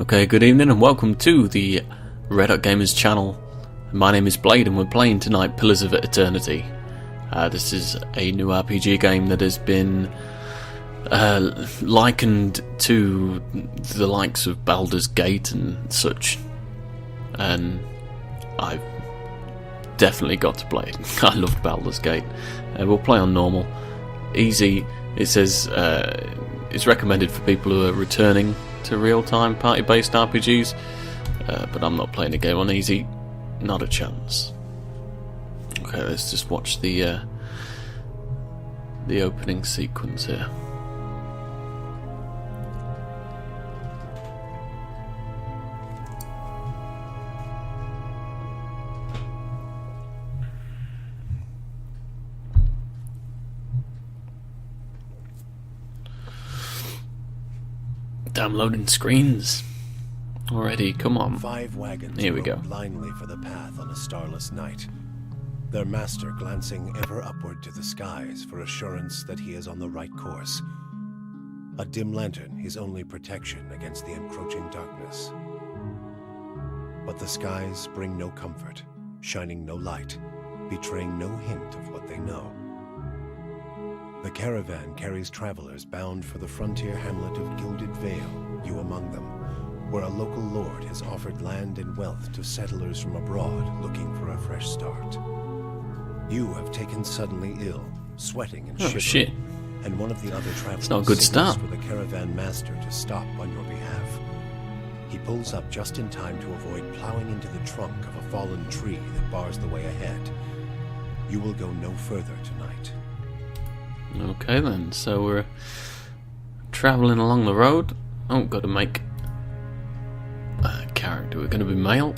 Okay, good evening and welcome to the Red Hot Gamers channel. My name is Blade and we're playing tonight Pillars of Eternity. This is a new RPG game that has been likened to the likes of Baldur's Gate and such. And I've definitely got to play it. I loved Baldur's Gate. We'll play on normal. Easy, it says it's recommended for people who are returning to real-time party-based RPGs, but I'm not playing the game on easy, not a chance. Okay, let's just watch the opening sequence here. Downloading screens already. Come on. 5 wagons Here we go. blindly for the path on a starless night. Their master glancing ever upward to the skies for assurance that he is on the right course. A dim lantern his only protection against the encroaching darkness. But the skies bring no comfort, shining no light, betraying no hint of what they know. The caravan carries travelers bound for the frontier hamlet of Gilded Vale, you among them, where a local lord has offered land and wealth to settlers from abroad looking for a fresh start. You have taken suddenly ill, sweating and shivering, Shit. and one of the other travelers not a good signals start. for the caravan master to stop on your behalf. He pulls up just in time to avoid plowing into the trunk of a fallen tree that bars the way ahead. You will go no further tonight. Okay then, so we're travelling along the road. Oh, got to make a character. We're going to be male.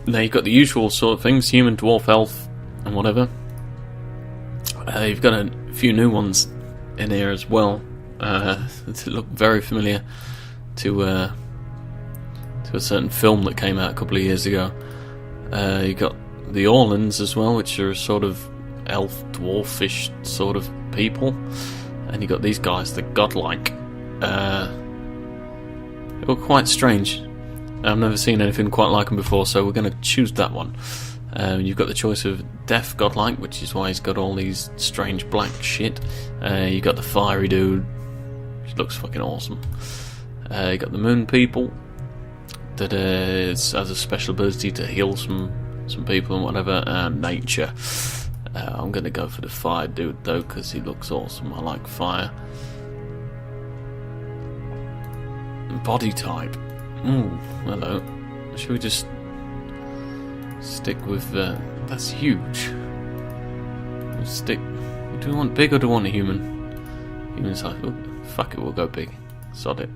Now you've got the usual sort of things, human, dwarf, elf, and whatever. You've got a few new ones in here as well. That look very familiar to a certain film that came out a couple of years ago. You've got the Orlans as well, which are sort of elf, dwarfish sort of people, and you got these guys, the godlike. They were quite strange. I've never seen anything quite like them before, so we're going to choose that one. You've got the choice of deaf godlike, which is why he's got all these strange black shit. You got the fiery dude, which looks fucking awesome. You got the moon people that has a special ability to heal some people and whatever. Nature. I'm going to go for the fire dude though, because he looks awesome. I like fire. Body type. Ooh, hello. Should we just stick with... that's huge. Stick... Do we want big or do we want a human? Human size. Oh, fuck it, we'll go big. Sod it.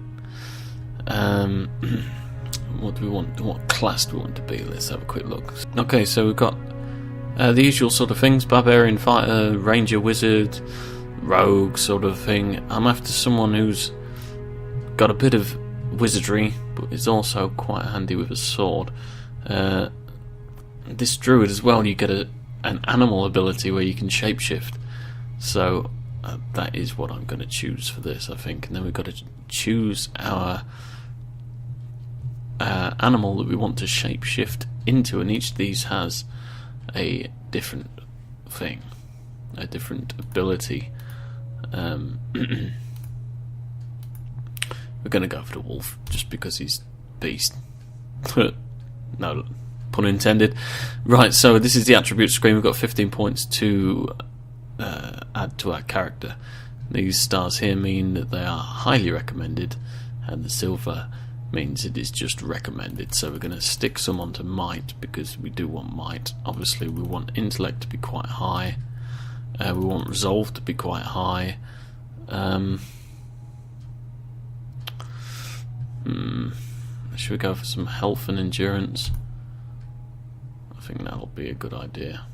What do we want? What class do we want to be? Let's have a quick look. Okay, so we've got the usual sort of things: barbarian, fighter, ranger, wizard, rogue sort of thing. I'm after someone who's got a bit of wizardry, but is also quite handy with a sword. This druid as well, you get an animal ability where you can shapeshift. So that is what I'm going to choose for this, I think. And then we've got to choose our animal that we want to shapeshift into, and each of these has a different thing, a different ability. We're going to go for the wolf just because he's beast. No pun intended. Right, so this is the attribute screen. We've got 15 points to add to our character. These stars here mean that they are highly recommended, and the silver means it is just recommended. So we're going to stick some onto might, because we do want might. Obviously we want intellect to be quite high, we want resolve to be quite high. Should we go for some health and endurance? I think that'll be a good idea.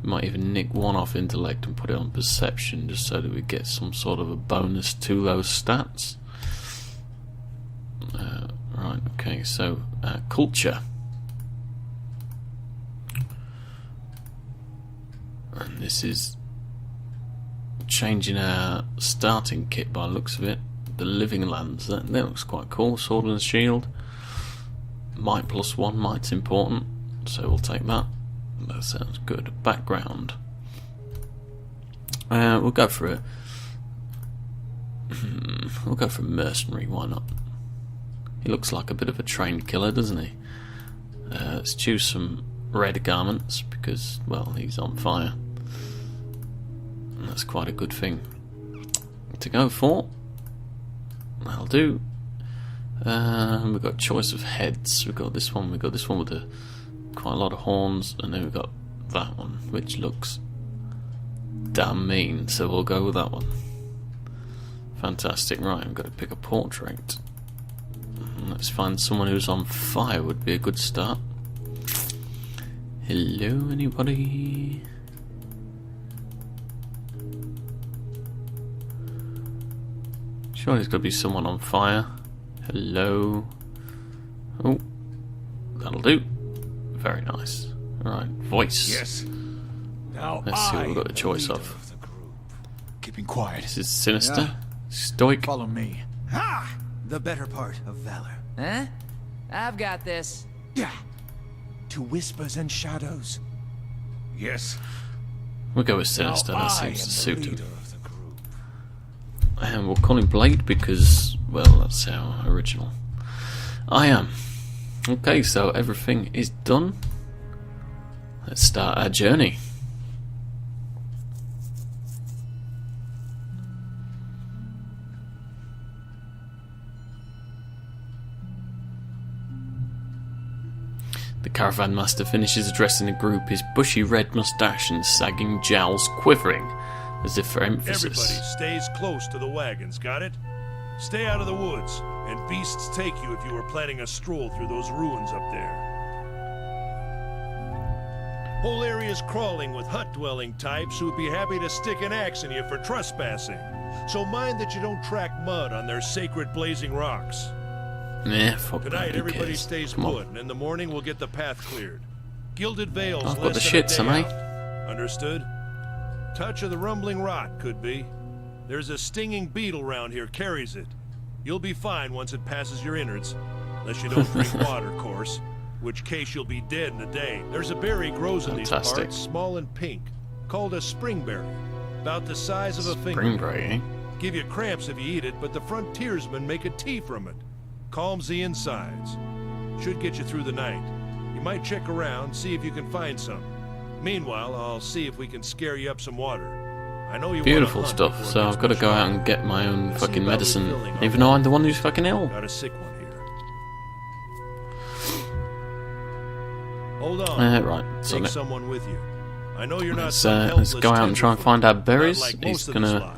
We might even nick one off intellect and put it on perception, just so that we get some sort of a bonus to those stats. Right, okay, so culture. And this is changing our starting kit by the looks of it. The Living Lands. That looks quite cool. Sword and Shield. Might +1. Might's important, so we'll take that. That sounds good. Background. We'll go for it. We'll go for mercenary. Why not? He looks like a bit of a trained killer, doesn't he? Let's choose some red garments because, well, he's on fire. And that's quite a good thing to go for. That'll do. We've got choice of heads. We've got this one. We've got this one with quite a lot of horns, and then we've got that one, which looks damn mean. So we'll go with that one. Fantastic. Right, I've got to pick a portrait. Let's find someone who's on fire. Would be a good start. Hello, anybody? Sure, there's got to be someone on fire. Hello. Oh, that'll do. Very nice. Alright, voice. Yes. Now Let's see what we've got a choice of. the group. Keeping quiet. This is sinister. Yeah. Stoic. Follow me. Ha! The better part of valor. Huh? I've got this. Yeah. To whispers and shadows. Yes. We'll go with sinister. Now That I seems to am suit the him. leader of the group. And we'll call him Blade because, well, that's how original I am. Okay, so everything is done. Let's start our journey. The caravan master finishes addressing the group, his bushy red moustache and sagging jowls quivering, as if for emphasis. Everybody stays close to the wagons, got it? Stay out of the woods, and beasts take you if you were planning a stroll through those ruins up there. Whole area's crawling with hut-dwelling types who would be happy to stick an axe in you for trespassing. So mind that you don't track mud on their sacred blazing rocks. Yeah, fuck that, Tonight, who everybody cares? stays Come on. put, and in the morning we'll get the path cleared. Gilded Vale's I've got the less than a shits, day am I? out. Understood? Touch of the rumbling rot, could be. There's a stinging beetle round here, carries it. You'll be fine once it passes your innards. Unless you don't drink water, of course. Which case you'll be dead in a day. There's a berry grows in these Fantastic. parts, small and pink, called a springberry. About the size of a finger. Springberry, eh? Give you cramps if you eat it, but the frontiersmen make a tea from it. Calms the insides. Should get you through the night. You might check around, see if you can find some. Meanwhile, I'll see if we can scare you up some water. I know you Beautiful wanna hunt stuff, before it so gets I've got to much go out darker. and get my own Let's see fucking about medicine, refilling our even though I'm water. the one who's fucking ill. Got a sick one here. Hold on. Right, so Take someone with you. I know you're not let's some go helpless out and try and tenderfoot, find our not berries. like He's most of the gonna slot.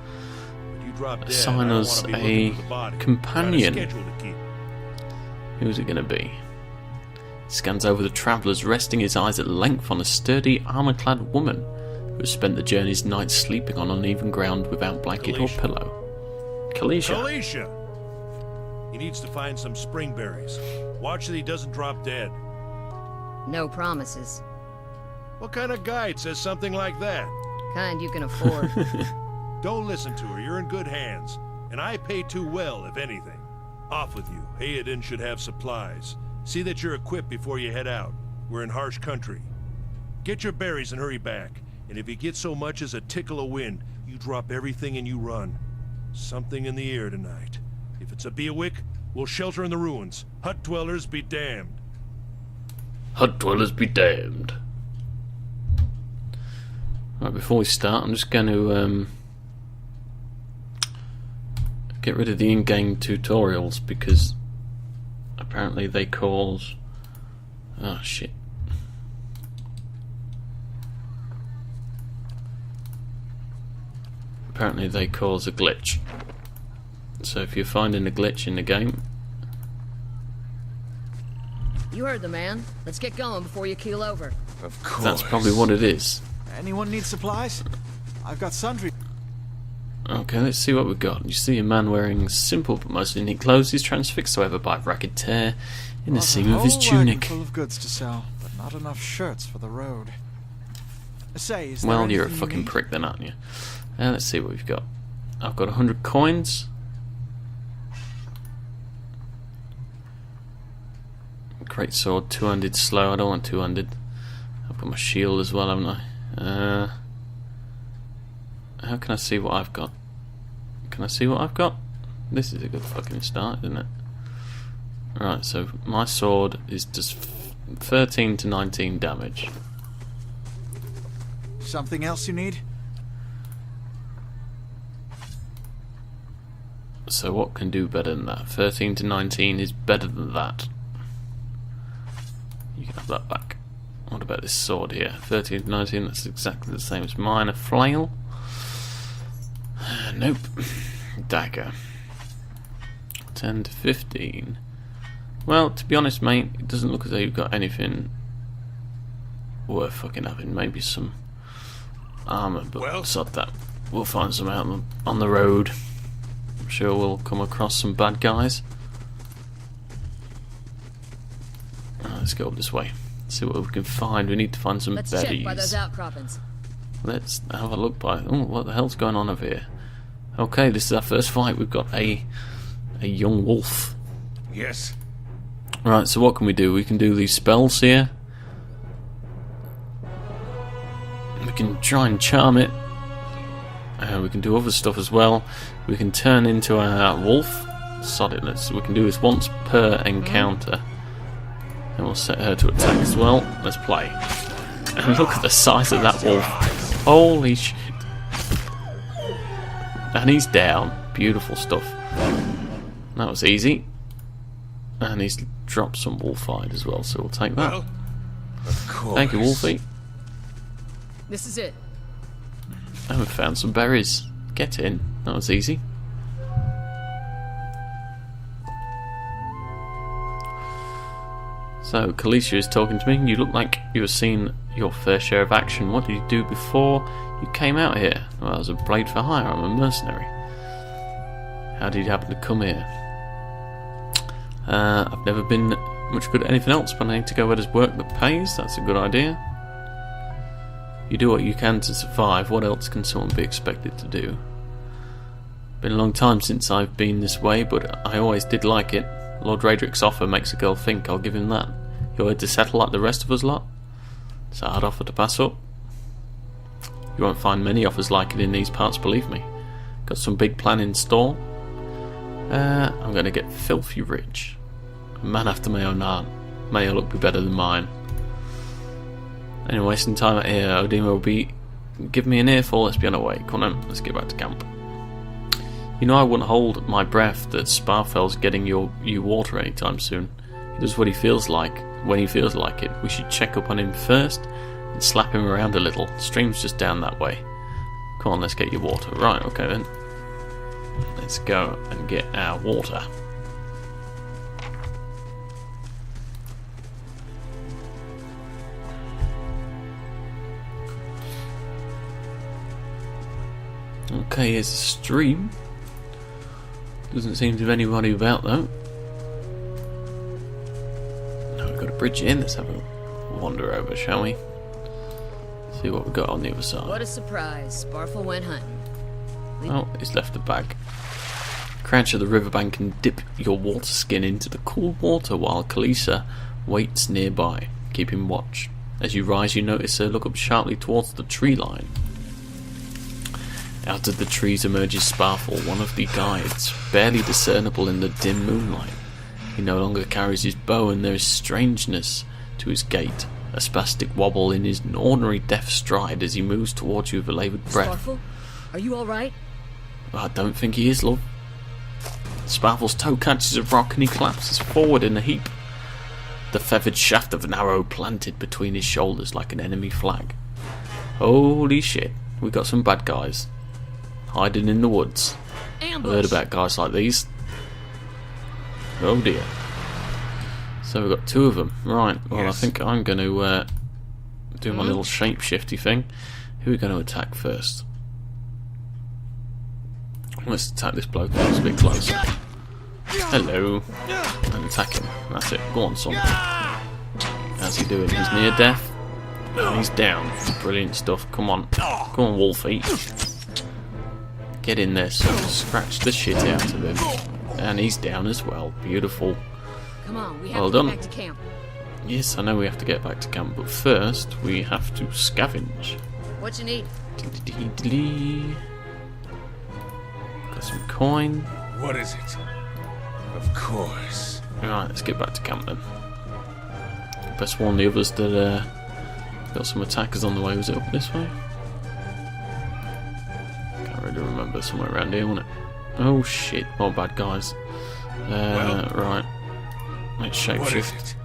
When you drop dead, assign I don't us wanna be a looking for the body. companion. Got a schedule to keep. Who's it going to be? Scans over the travellers, resting his eyes at length on a sturdy, armour-clad woman who has spent the journey's night sleeping on uneven ground without blanket or Kalisha. pillow. Kalisha. Alicia! He needs to find some springberries. Watch that he doesn't drop dead. No promises. What kind of guide says something like that? Kind you can afford. Don't listen to her. You're in good hands. And I pay too well, if anything. Off with you. Hayadin should have supplies. See that you're equipped before you head out. We're in harsh country. Get your berries and hurry back. And if you get so much as a tickle of wind, you drop everything and you run. Something in the air tonight. If it's a Beawick, we'll shelter in the ruins. Hut dwellers be damned. Hut dwellers be damned. Right, before we start, I'm just going to get rid of the in-game tutorials because apparently they cause... Oh, shit. Apparently they cause a glitch. So if you're finding a glitch in the game, You heard the man. Let's get going before you keel over. Of course. that's probably what it is. Anyone need supplies? I've got sundry. Okay, let's see what we've got. You see a man wearing simple but mostly neat clothes. He's transfixed, however, by a ragged tear in the seam of his tunic. Full of goods to sell, but not enough shirts for the road. Say, is there Well, you're a anything you fucking need? prick then, aren't you? Let's see what we've got. I've got 100 coins. Great sword, two-handed slow. I don't want two-handed. I've got my shield as well, haven't I? How can I see what I've got? Can I see what I've got? This is a good fucking start, isn't it? Right, so my sword is just 13 to 19 damage. Something else you need? So what can do better than that? 13 to 19 is better than that. You can have that back. What about this sword here? 13 to 19, that's exactly the same as mine. A flail? Nope. Dagger. 10 to 15. Well, to be honest, mate, it doesn't look as though you've got anything worth fucking having. Maybe some armour, but sod that. We'll find some out on the road. I'm sure we'll come across some bad guys. Let's go up this way. See what we can find. We need to find some Let's berries. check by those outcroppings. Let's have a look by. Oh, what the hell's going on over here? Okay, this is our first fight. We've got a young wolf. Yes. Right, so what can we do? We can do these spells here. We can try and charm it. We can do other stuff as well. We can turn into a wolf. Sod it, we can do this once per encounter. And we'll set her to attack as well. Let's play. And look at the size of that wolf. Holy shit. And he's down. Beautiful stuff. That was easy. And he's dropped some wolf hide as well, so we'll take that. Well, of course. Thank you, Wolfie. This is it. And we found some berries. Get in. That was easy. So, Khaleesi is talking to me. You look like you have seen your fair share of action. What did you do before you came out here? Well, I was a blade for hire. I'm a mercenary. How did you happen to come here? I've never been much good at anything else, but I need to go where there's work that pays. That's a good idea. You do what you can to survive. What else can someone be expected to do? Been a long time since I've been this way, but I always did like it. Lord Raedric's offer makes a girl think. I'll give him that. You're here to settle like the rest of us lot? It's a hard offer to pass up. You won't find many offers like it in these parts, believe me. Got some big plan in store. I'm going to get filthy rich. A man after my own heart. May your luck be better than mine. Anyway, wasting time out here, Odin will be give me an earful. Let's be on our way. Come on, let's get back to camp. You know I wouldn't hold my breath that Sparfell's getting you water anytime soon. He does what he feels like, when he feels like it. We should check up on him first and slap him around a little. The stream's just down that way. Come on, let's get your water. Right, okay then. Let's go and get our water. Okay, here's the stream. Doesn't seem to be anybody about though. Now we've got a bridge in. Let's have a wander over, shall we? See what we've got on the other side. What a surprise. Sparfell went hunting. Oh, he's left a bag. Crouch at the riverbank and dip your water skin into the cool water while Khaleesi waits nearby, keeping watch. As you rise, you notice her look up sharply towards the tree line. Out of the trees emerges Sparfell, one of the guides, barely discernible in the dim moonlight. He no longer carries his bow, and there is strangeness to his gait, a spastic wobble in his ordinary deaf stride as he moves towards you with a laboured breath. Sparfell? Are you alright? I don't think he is, love. Sparfell's toe catches a rock and he collapses forward in a heap, the feathered shaft of an arrow planted between his shoulders like an enemy flag. Holy shit, we got some bad guys. Hiding in the woods. Ambush. I've heard about guys like these. Oh dear. So we've got two of them. Right, well Yes. I think I'm going to do my little shape-shifty thing. Who are we going to attack first? Let's attack this bloke who's a bit closer. Hello. And attack him. That's it. Go on, son. How's he doing? He's near death. And he's down. Brilliant stuff. Come on. Come on, Wolfie. Get in there, son. Scratch the shit out of him. And he's down as well. Beautiful. Come on, we have Well to done. get back to camp. Yes, I know we have to get back to camp, but first we have to scavenge. What you need? Got some coin. What is it? Of course. Right, let's get back to camp then. Best warn the others that got some attackers on the way. Was it up this way? Can't really remember. Somewhere around here, wasn't it? Oh shit, more bad guys. Right. Let's What is shapeshift. it?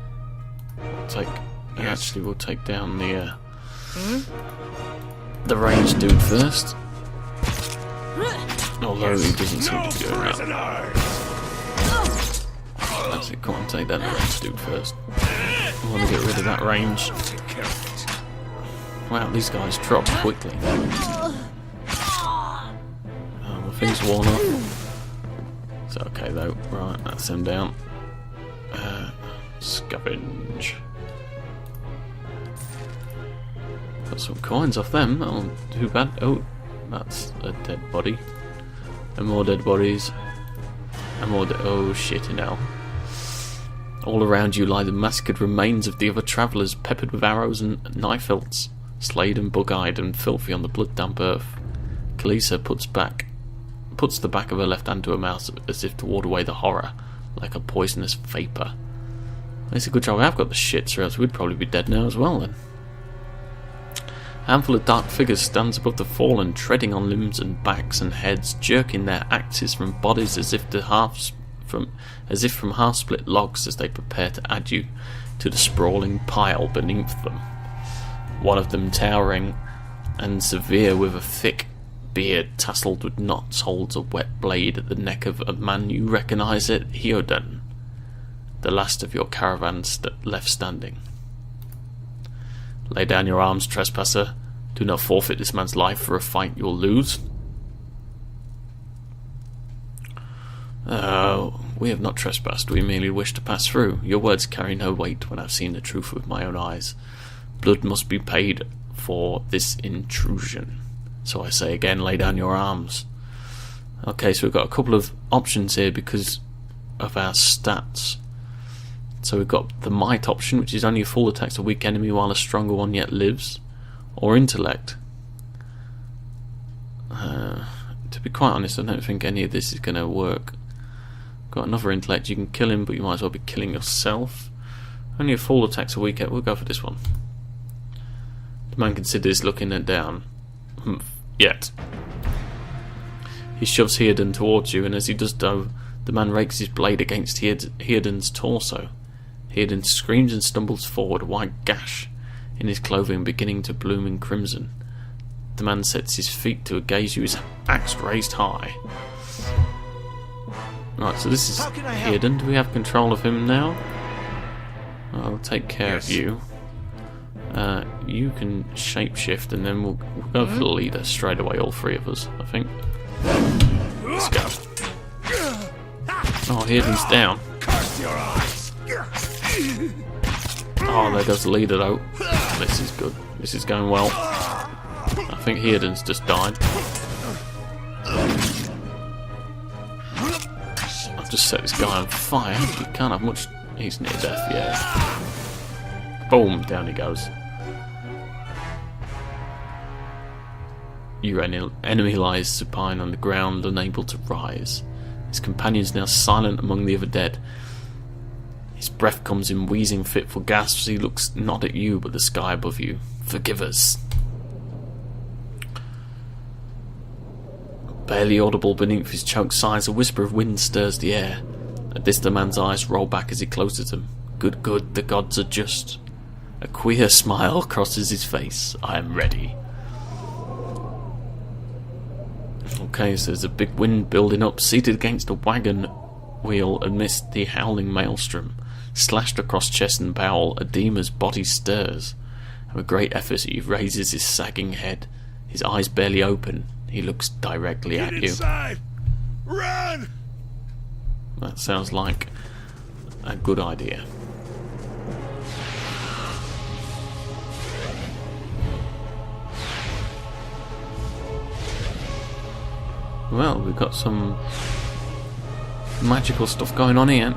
Actually, we'll take down the ranged dude first. Although he doesn't seem to be doing that. That's it, come on, take down the ranged dude first. I want to get rid of that range. Take care of it. Wow, these guys drop quickly. My thing's worn off. It's okay though. Right, that's him down. Scavenge. Got some coins off them. Oh, too bad. Oh, that's a dead body. And more dead bodies. And more oh shit, hell. All around you lie the massacred remains of the other travellers, peppered with arrows and knife hilts, slayed and bug-eyed and filthy on the blood-damp earth. Kalisa puts the back of her left hand to her mouth as if to ward away the horror, like a poisonous vapour. It's a good job I've got the shits, or else we'd probably be dead now as well then. A handful of dark figures stands above the fallen, treading on limbs and backs and heads, jerking their axes from bodies as if from half-split logs as they prepare to add you to the sprawling pile beneath them. One of them, towering and severe with a thick beard tasseled with knots, holds a wet blade at the neck of a man you recognise it, Heodan, the last of your caravan left standing. Lay down your arms, trespasser. Do not forfeit this man's life for a fight you'll lose. We have not trespassed, we merely wish to pass through. Your words carry no weight when I've seen the truth with my own eyes. Blood must be paid for this intrusion. So I say again, lay down your arms. Okay, so we've got a couple of options here because of our stats. So we've got the might option, which is only a fool attacks a weak enemy while a stronger one yet lives. Or intellect. To be quite honest, I don't think any of this is going to work. Got another intellect, you can kill him, but you might as well be killing yourself. Only a fool attacks a weak enemy. We'll go for this one. The man considers looking it down. Yet. He shoves Heodan towards you, and as he does so, the man rakes his blade against Heodan's torso. Heodan screams and stumbles forward, a wide gash in his clothing beginning to bloom in crimson. The man sets his feet to gaze you, his axe raised high. Right, so this is Heodan. Do we have control of him now? I'll take care of you. You can shapeshift, and then we'll go for the leader straight away, all three of us, I think. Let's go. Oh, Heodan's down. Oh, there goes the leader though. This is good. This is going well. I think Heodan's just died. I've just set this guy on fire. You can't have much. He's near death, yeah. Boom, down he goes. Your enemy lies supine on the ground, unable to rise. His companions now silent among the other dead. His breath comes in wheezing fitful gasps. He looks not at you, but the sky above you. Forgive us. Barely audible beneath his choked sighs, a whisper of wind stirs the air. At this, the man's eyes roll back as he closes them. Good, good, the gods are just. A queer smile crosses his face. I am ready. Okay, so there's a big wind building up, seated against a wagon wheel amidst the howling maelstrom. Slashed across chest and bowel, Adema's body stirs. And with great effort he raises his sagging head. His eyes barely open. He looks directly at you. Inside! Run! That sounds like a good idea. Well, we've got some magical stuff going on here,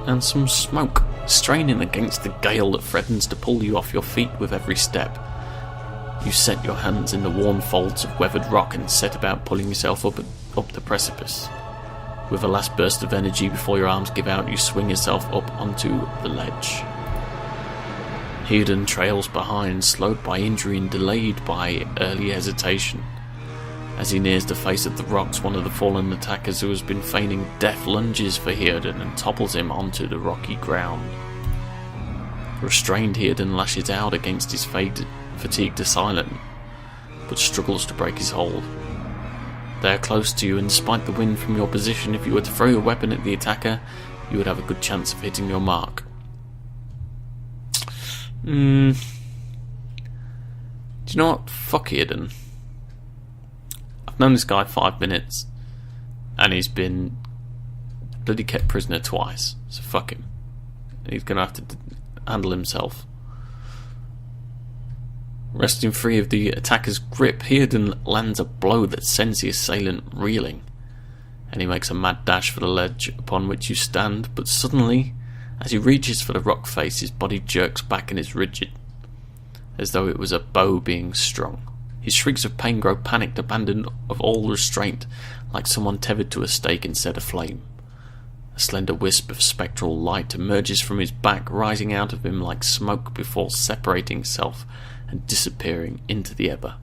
and some smoke. straining against the gale that threatens to pull you off your feet with every step. You set your hands in the worn folds of weathered rock and set about pulling yourself up the precipice. With a last burst of energy before your arms give out, you swing yourself up onto the ledge. Heoden trails behind, slowed by injury and delayed by early hesitation. As he nears the face of the rocks, one of the fallen attackers who has been feigning death lunges for Heoden and topples him onto the rocky ground. Restrained, Heoden lashes out against his fatigued assailant, but struggles to break his hold. They are close to you, and despite the wind from your position, if you were to throw your weapon at the attacker, you would have a good chance of hitting your mark. Do you know what? Fuck Heoden. I've known this guy 5 minutes, and he's been bloody kept prisoner twice, so fuck him. He's gonna have to handle himself. Wresting free of the attacker's grip, Heoden lands a blow that sends the assailant reeling, and he makes a mad dash for the ledge upon which you stand, but suddenly, as he reaches for the rock face, his body jerks back and is rigid, as though it was a bow being strung. His shrieks of pain grow panicked, abandoned of all restraint, like someone tethered to a stake instead of flame. A slender wisp of spectral light emerges from his back, rising out of him like smoke before separating itself and disappearing into the Ebba.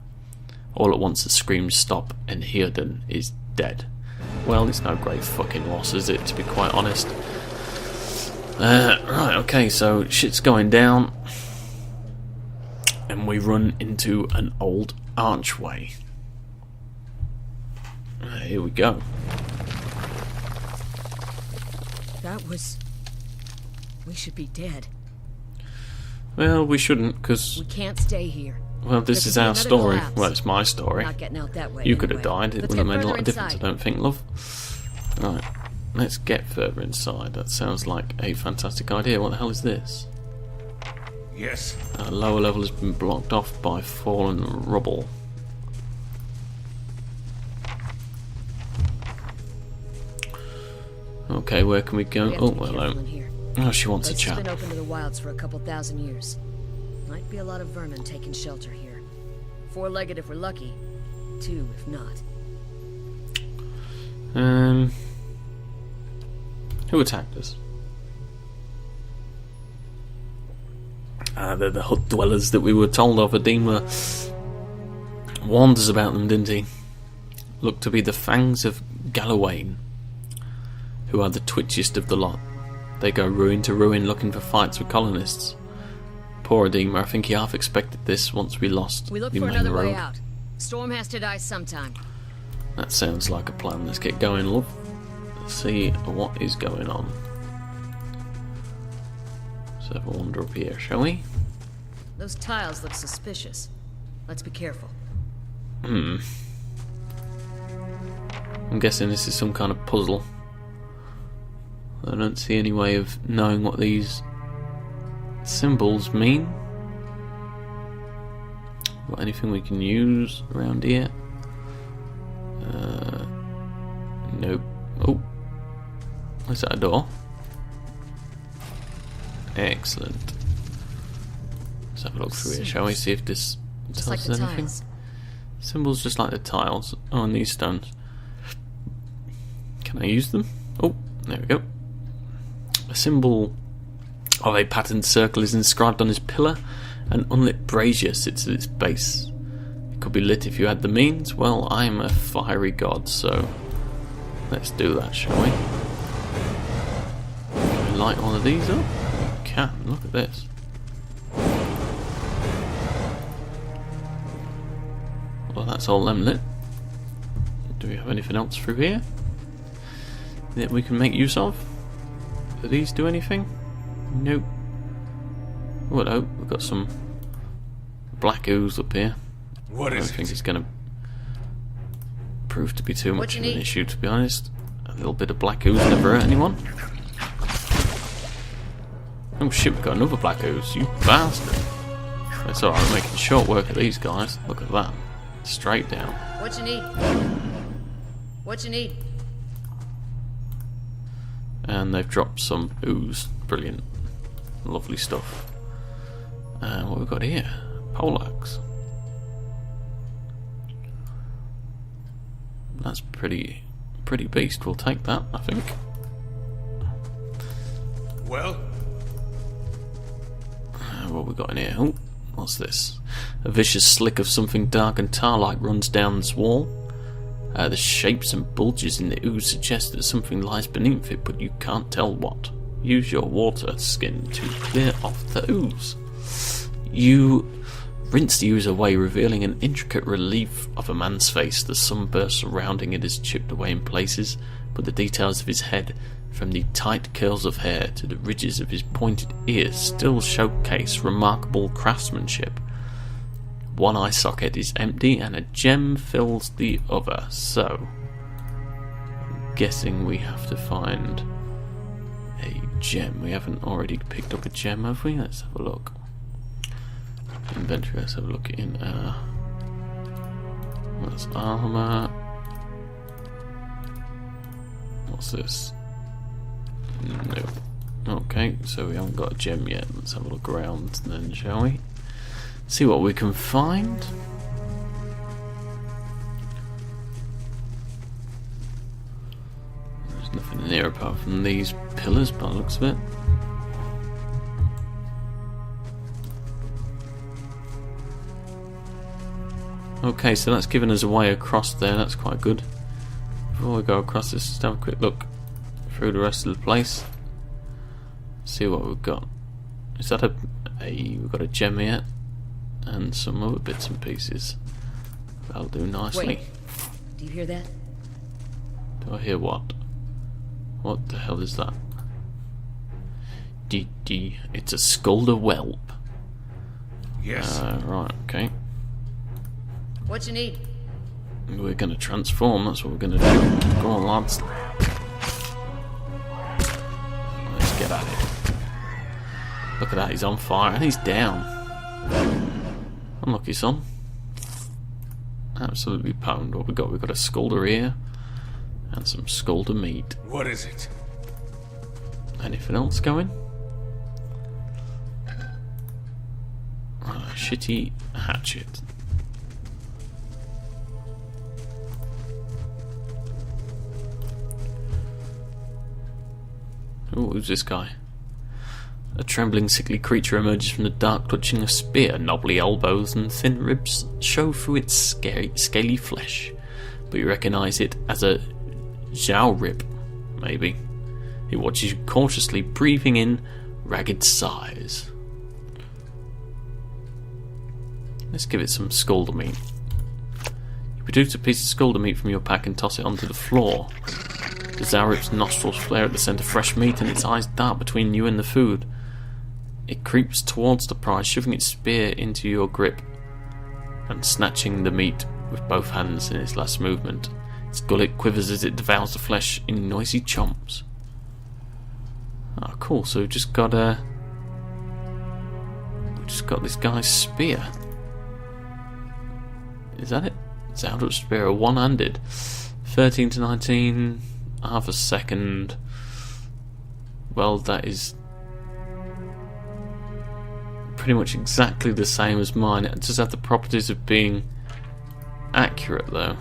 All at once the screams stop and Heoden is dead. Well, it's no great fucking loss, is it, to be quite honest? Right, okay, so shit's going down, and we run into an old archway. Here we go. That was... We should be dead. Well, we shouldn't, because... We can't stay here. Well, this is our story. Well, it's my story. Not getting out that way You could have anyway. died. It Let's would have get made a lot further of difference, I inside. don't think, love. Right, let's get further inside. That sounds like a fantastic idea. What the hell is this? Yes. A lower level has been blocked off by fallen rubble. Okay, where can we go? We have Oh, to be hello. careful in here. Oh, she wants a Place has chat. been open to the wilds for a couple thousand years. Might be a lot of vermin taking shelter here. 4-legged if we're lucky. 2 if not. Who attacked us? They're the hut dwellers that we were told of. Adema warned us about them, didn't he? Looked to be the fangs of Galawain, who are the twitchiest of the lot. They go ruin to ruin looking for fights with colonists. Poor Adema, I think he half expected this once we lost We look the for main another road. way out. Storm has to die sometime. That sounds like a plan. Let's get going, love. Let's see what is going on. Let's have a wander up here, shall we? Those tiles look suspicious. Let's be careful. I'm guessing this is some kind of puzzle. I don't see any way of knowing what these symbols mean. Got anything we can use around here? Nope. Oh, is that a door? Excellent. Let's have a look through here, shall we? See if this Just tells like the us anything. tiles. Symbols just like the tiles. Oh, and these stones. Can I use them? Oh, there we go. A symbol of a patterned circle is inscribed on his pillar. An unlit brazier sits at its base. It could be lit if you had the means. Well, I'm a fiery god, so let's do that, shall we? Can we light one of these up? We can. Look at this. Well, that's all them lit. Do we have anything else through here that we can make use of? Do these do anything? Nope. Oh, hello. We've got some black ooze up here. What I don't is think it? it's going to prove to be too What much you of an need? issue, to be honest. A little bit of black ooze never hurt anyone. Oh shit, we've got another black ooze, you bastard. That's alright, we're making short work of these guys. Look at that. Straight down. What you need? What you need? And they've dropped some ooze. Brilliant. Lovely stuff. What we've got here? Poleaxe. That's pretty beast. We'll take that, I think. Well? What we got in here? Oh, what's this? A vicious slick of something dark and tar-like runs down this wall. The shapes and bulges in the ooze suggest that something lies beneath it, but you can't tell what. Use your water skin to clear off the ooze. You rinse the ooze away, revealing an intricate relief of a man's face. The sunburst surrounding it is chipped away in places, but the details of his head, from the tight curls of hair to the ridges of his pointed ears, still showcase remarkable craftsmanship. One eye socket is empty and a gem fills the other, so I'm guessing we have to find a gem. We haven't already picked up a gem, have we? Let's have a look. Inventory, let's have a look in that's armor. What's this? No. Okay, so we haven't got a gem yet. Let's have a look around then, shall we? See what we can find. There's nothing in here apart from these pillars by the looks of it. Okay, so that's given us a way across there. That's quite good. Before we go across this, just have a quick look through the rest of the place. See what we've got. Is that we've got a gem here and some other bits and pieces. That'll do nicely. Wait, do you hear that? Do I hear what? What the hell is that? It's a Skulder whelp. Yes. Right, okay. What you need? We're going to transform, that's what we're going to do. Go on, lads. Let's get at it. Look at that, he's on fire and he's down. Unlucky, son. Absolutely pound. What we got? We've got a Skulder ear and some Skulder meat. What is it? Anything else going? A shitty hatchet. Oh, who's this guy? A trembling, sickly creature emerges from the dark, clutching a spear. Knobbly elbows and thin ribs show through its scaly flesh, but you recognise it as a Zhaorip, maybe. It watches you cautiously, breathing in ragged sighs. Let's give it some Skulder meat. You produce a piece of Skulder meat from your pack and toss it onto the floor. The Zhaorip's nostrils flare at the scent of fresh meat, and its eyes dart between you and the food. It creeps towards the prize, shoving its spear into your grip and snatching the meat with both hands in its last movement. Its gullet quivers as it devours the flesh in noisy chomps. Oh, cool. So we've just got this guy's spear. Is that it? Zhaorip's spear, one-handed. 13 to 19, half a second. Well, that is pretty much exactly the same as mine. It does have the properties of being accurate, though.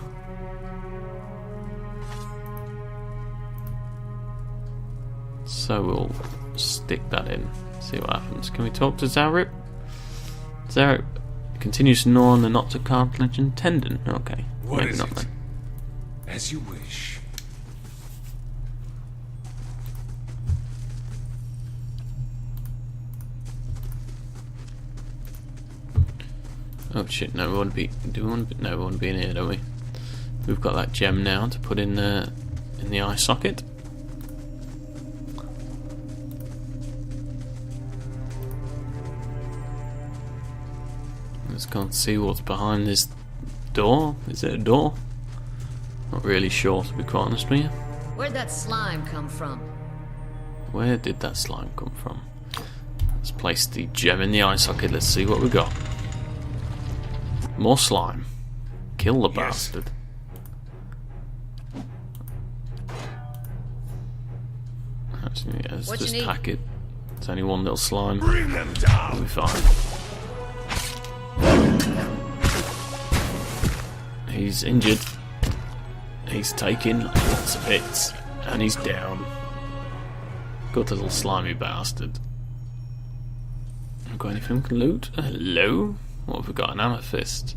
So we'll stick that in, see what happens. Can we talk to Zhaorip? Zhaorip continues to gnaw on the knots of cartilage and tendon. Okay, What maybe is not it? then. As you wish. Oh shit! No, we want to be. Do we want to? No, we want to be in here, don't we? We've got that gem now to put in the eye socket. Let's go and see what's behind this door. Is it a door? Not really sure, to be quite honest with you. Where'd that slime come from? Where did that slime come from? Let's place the gem in the eye socket. Let's see what we got. More slime. Kill the bastard. Actually, yeah, let's What you just need? pack it. It's only one little slime. Bring them down. We'll be fine. He's injured. He's taking lots of hits. And he's down. Good little slimy bastard. Got anything we can loot? Hello? What have we got? An amethyst.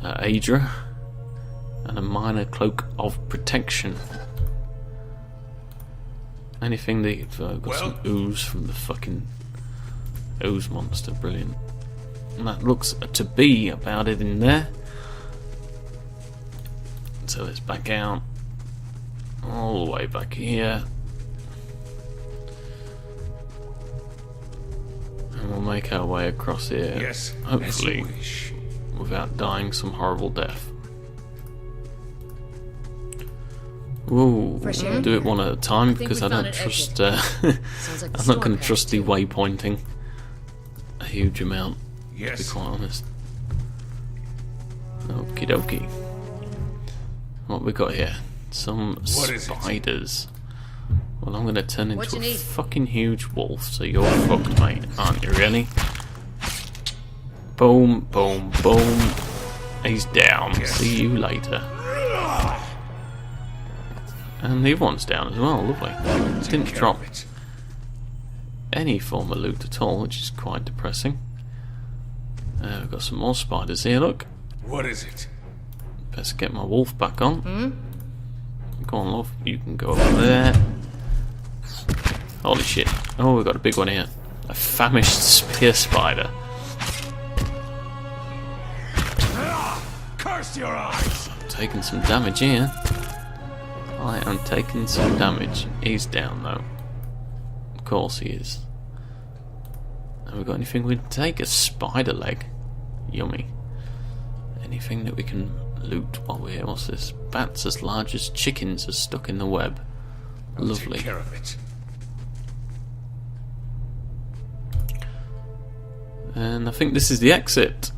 Aedra. And a minor cloak of protection. Anything that got some ooze from the fucking ooze monster. Brilliant. And that looks to be about it in there. So let's back out. All the way back here. And we'll make our way across here. Yes, hopefully as you wish. without dying some horrible death. Whoa, Fresh air? we'll do it one at a time think because we I found don't an trust. Sounds like the I'm not storm going to passed trust the too. waypointing a huge amount, to be Yes. quite honest. Okie dokie. What we got here? Some What is it? spiders. Well, I'm going to turn What into you a need? fucking huge wolf, so you're fucked, mate, aren't you, really? Boom, boom, boom. He's down. Yes. See you later. And the other one's down as well, lovely. Didn't Care drop of it. any form of loot at all, which is quite depressing. We've got some more spiders here, look. What is it? Best get my wolf back on. Go on, love. You can go over there. Holy shit. Oh, we've got a big one here. A famished spear spider. Curse your eyes! Taking some damage here. I am taking some damage. He's down though. Of course he is. Have we got anything we can take? A spider leg. Yummy. Anything that we can loot while we're here? What's this? Bats as large as chickens are stuck in the web. Lovely. Take care of it. And I think this is the exit.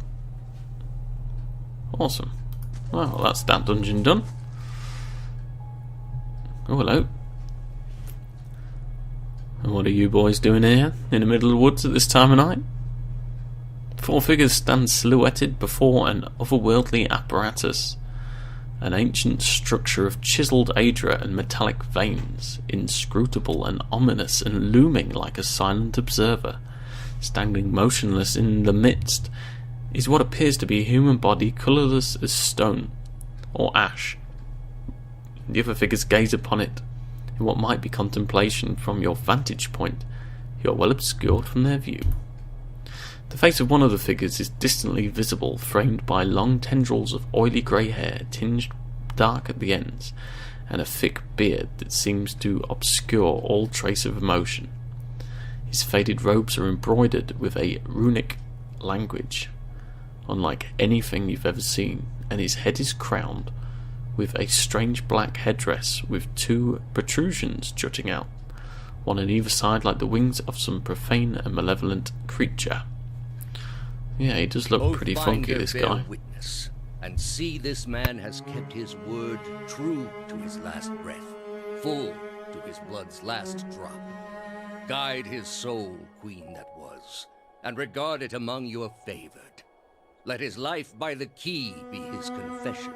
Awesome. Well, that's that dungeon done. Oh, hello. And what are you boys doing here, in the middle of the woods at this time of night? Four figures stand silhouetted before an otherworldly apparatus. An ancient structure of chiselled Aedra and metallic veins, inscrutable and ominous and looming like a silent observer. Standing motionless in the midst is what appears to be a human body colourless as stone or ash. The other figures gaze upon it in what might be contemplation from your vantage point. You are well obscured from their view. The face of one of the figures is distantly visible, framed by long tendrils of oily grey hair, tinged dark at the ends, and a thick beard that seems to obscure all trace of emotion. His faded robes are embroidered with a runic language, unlike anything you've ever seen, and his head is crowned with a strange black headdress with two protrusions jutting out, one on either side like the wings of some profane and malevolent creature. Yeah, he does look pretty funky, this bear guy. witness, and see this man has kept his word true to his last breath, full to his blood's last drop. Guide his soul, queen that was, and regard it among your favored. Let his life by the key be his confession.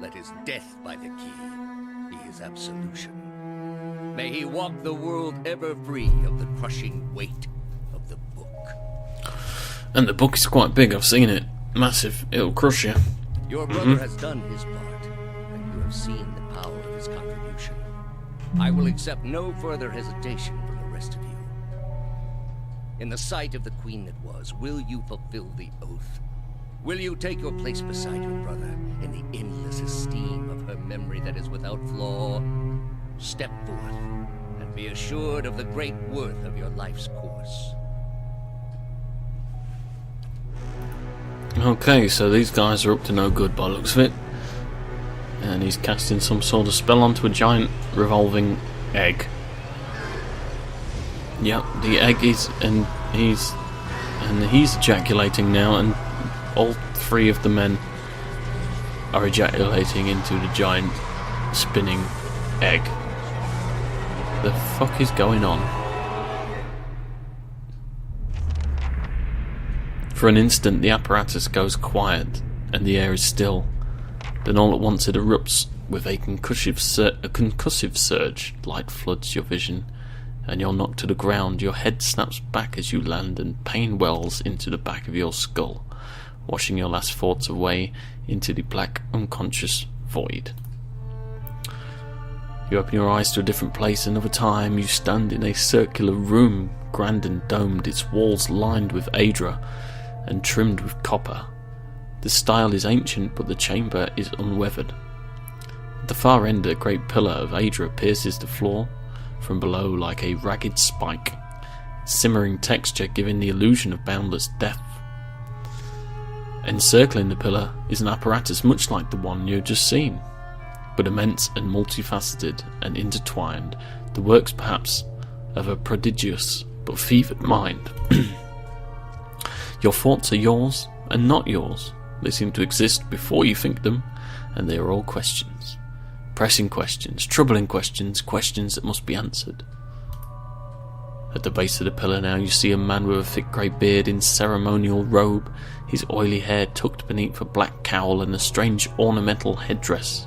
Let his death by the key be his absolution. May he walk the world ever free of the crushing weight of the book. And the book is quite big, I've seen it. Massive, it'll crush you. Your brother has done his part, and you have seen the power of his contribution. I will accept no further hesitation from the rest of you. In the sight of the queen that was, will you fulfill the oath? Will you take your place beside your brother in the endless esteem of her memory that is without flaw? Step forth, and be assured of the great worth of your life's course. Okay, so these guys are up to no good by the looks of it. And he's casting some sort of spell onto a giant revolving egg. Yep, the egg is, and he's ejaculating now, and all three of the men are ejaculating into the giant spinning egg. The fuck is going on? For an instant, the apparatus goes quiet, and the air is still. Then all at once it erupts with a concussive surge. Light floods your vision, and you're knocked to the ground. Your head snaps back as you land, and pain wells into the back of your skull, washing your last thoughts away into the black, unconscious void. You open your eyes to a different place. Another time you stand in a circular room, grand and domed, its walls lined with Aedra and trimmed with copper. The style is ancient, but the chamber is unweathered. At the far end, a great pillar of Aedra pierces the floor from below like a ragged spike, simmering texture giving the illusion of boundless depth. Encircling the pillar is an apparatus much like the one you have just seen, but immense and multifaceted and intertwined, the works perhaps of a prodigious but fevered mind. Your thoughts are yours and not yours. They seem to exist before you think them, and they are all questions. Pressing questions, troubling questions, questions that must be answered. At the base of the pillar now you see a man with a thick grey beard in ceremonial robe, his oily hair tucked beneath a black cowl and a strange ornamental headdress.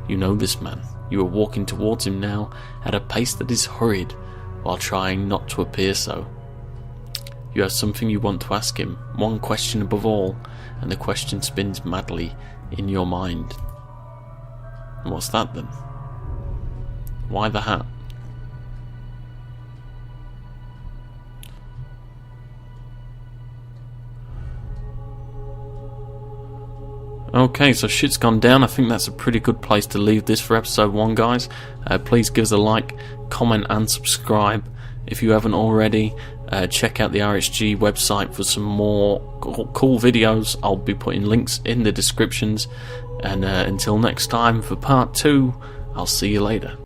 You know this man. You are walking towards him now at a pace that is hurried, while trying not to appear so. You have something you want to ask him, one question above all, and the question spins madly in your mind. And what's that then? Why the hat? Okay, so shit's gone down. I think that's a pretty good place to leave this for episode 1, guys. Please give us a like, comment and subscribe if you haven't already. Check out the RHG website for some more cool videos. I'll be putting links in the descriptions. And until next time for part 2, I'll see you later.